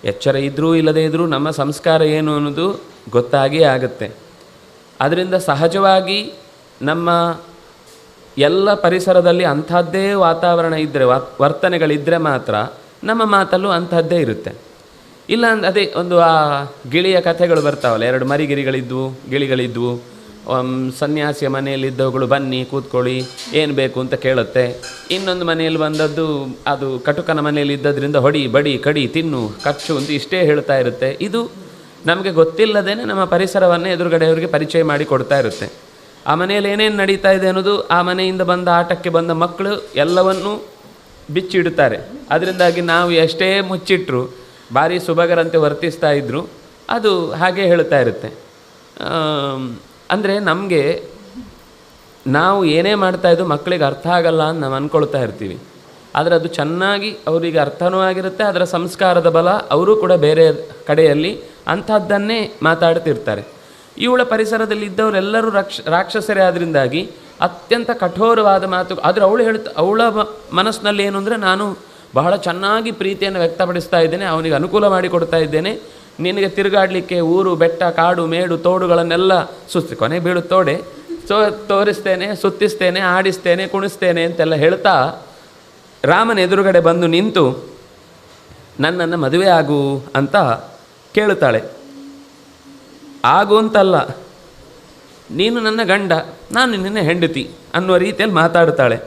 ಎಚ್ಚರ ಇದ್ದರೂ ಇಲ್ಲದೇ ಇದ್ದರೂ ನಮ್ಮ ಸಂಸ್ಕಾರ ಏನು ಅನ್ನೋದು ಗೊತ್ತಾಗೇ ಆಗುತ್ತೆ. ಅದರಿಂದ ಸಹಜವಾಗಿ ನಮ್ಮ ಎಲ್ಲ ಪರಿಸರದಲ್ಲಿ ಅಂಥದ್ದೇ ವಾತಾವರಣ ಇದ್ದರೆ, ವರ್ತನೆಗಳಿದ್ದರೆ ಮಾತ್ರ ನಮ್ಮ ಮಾತಲ್ಲೂ ಅಂಥದ್ದೇ ಇರುತ್ತೆ. ಇಲ್ಲ ಅದೇ ಒಂದು ಆ ಗಿಳಿಯ ಕಥೆಗಳು ಬರ್ತಾವಲ್ಲ, 2 ಮರಿಗಿರಿಗಳಿದ್ವು, ಗಿಳಿಗಳಿದ್ವು. ಸನ್ಯಾಸಿಯ ಮನೆಯಲ್ಲಿದ್ದವುಗಳು ಬನ್ನಿ ಕೂತ್ಕೊಳ್ಳಿ ಏನು ಬೇಕು ಅಂತ ಕೇಳುತ್ತೆ. ಇನ್ನೊಂದು ಮನೆಯಲ್ಲಿ ಬಂದದ್ದು ಅದು ಕಟುಕನ ಮನೆಯಲ್ಲಿ ಇದ್ದದ್ರಿಂದ ಹೊಡಿ ಬಡಿ ಕಡಿ ತಿನ್ನು ಖರ್ಚು ಅಂತ ಇಷ್ಟೇ ಹೇಳ್ತಾ ಇರುತ್ತೆ. ಇದು ನಮಗೆ ಗೊತ್ತಿಲ್ಲದೇ ನಮ್ಮ ಪರಿಸರವನ್ನೇ ಎದುರುಗಡೆಯವರಿಗೆ ಪರಿಚಯ ಮಾಡಿ ಕೊಡ್ತಾ ಇರುತ್ತೆ. ಆ ಮನೆಯಲ್ಲಿ ಏನೇನು ನಡೀತಾ ಇದೆ ಅನ್ನೋದು ಆ ಮನೆಯಿಂದ ಬಂದ ಆಟಕ್ಕೆ ಬಂದ ಮಕ್ಕಳು ಎಲ್ಲವನ್ನೂ ಬಿಚ್ಚಿಡುತ್ತಾರೆ. ಅದರಿಂದಾಗಿ ನಾವು ಎಷ್ಟೇ ಮುಚ್ಚಿಟ್ಟರು ಭಾರಿ ಸುಬಗರಂತೆ ವರ್ತಿಸ್ತಾ ಇದ್ದರು ಅದು ಹಾಗೇ ಹೇಳ್ತಾ ಇರುತ್ತೆ. ಅಂದರೆ ನಮಗೆ ನಾವು ಏನೇ ಮಾಡ್ತಾಯಿದ್ದು ಮಕ್ಕಳಿಗೆ ಅರ್ಥ ಆಗಲ್ಲ ಅಂತ ನಾವು ಅಂದ್ಕೊಳ್ತಾ ಇರ್ತೀವಿ. ಆದರೆ ಅದು ಚೆನ್ನಾಗಿ ಅವರಿಗೆ ಅರ್ಥನೂ ಆಗಿರುತ್ತೆ. ಅದರ ಸಂಸ್ಕಾರದ ಬಲ ಅವರು ಕೂಡ ಬೇರೆ ಕಡೆಯಲ್ಲಿ ಅಂಥದ್ದನ್ನೇ ಮಾತಾಡ್ತಿರ್ತಾರೆ. ಇವಳ ಪರಿಸರದಲ್ಲಿ ಇದ್ದವರೆಲ್ಲರೂ ರಾಕ್ಷಸರೇ ಆದ್ದರಿಂದಾಗಿ ಅತ್ಯಂತ ಕಠೋರವಾದ ಮಾತು. ಆದರೆ ಅವಳ ಮನಸ್ಸಿನಲ್ಲಿ ಏನು ಅಂದರೆ, ನಾನು ಬಹಳ ಚೆನ್ನಾಗಿ ಪ್ರೀತಿಯನ್ನು ವ್ಯಕ್ತಪಡಿಸ್ತಾ ಇದ್ದೇನೆ, ಅವನಿಗೆ ಅನುಕೂಲ ಮಾಡಿಕೊಡ್ತಾ ಇದ್ದೇನೆ, ನಿನಗೆ ತಿರುಗಾಡಲಿಕ್ಕೆ ಊರು ಬೆಟ್ಟ ಕಾಡು ಮೇಡು ತೋಡುಗಳನ್ನೆಲ್ಲ ಕೊನೆಗೆ ಬೀಳು ತೋಡೆ ತೋರಿಸ್ತೇನೆ, ಸುತ್ತಿಸ್ತೇನೆ, ಆಡಿಸ್ತೇನೆ, ಕುಣಿಸ್ತೇನೆ ಅಂತೆಲ್ಲ ಹೇಳ್ತಾ ರಾಮನ ಎದುರುಗಡೆ ಬಂದು ನಿಂತು ನನ್ನನ್ನು ಮದುವೆ ಆಗು ಅಂತ ಕೇಳುತ್ತಾಳೆ. ಆಗು ಅಂತಲ್ಲ, ನೀನು ನನ್ನ ಗಂಡ, ನಾನು ನಿನ್ನ ಹೆಂಡತಿ ಅನ್ನುವ ರೀತಿಯಲ್ಲಿ ಮಾತಾಡ್ತಾಳೆ.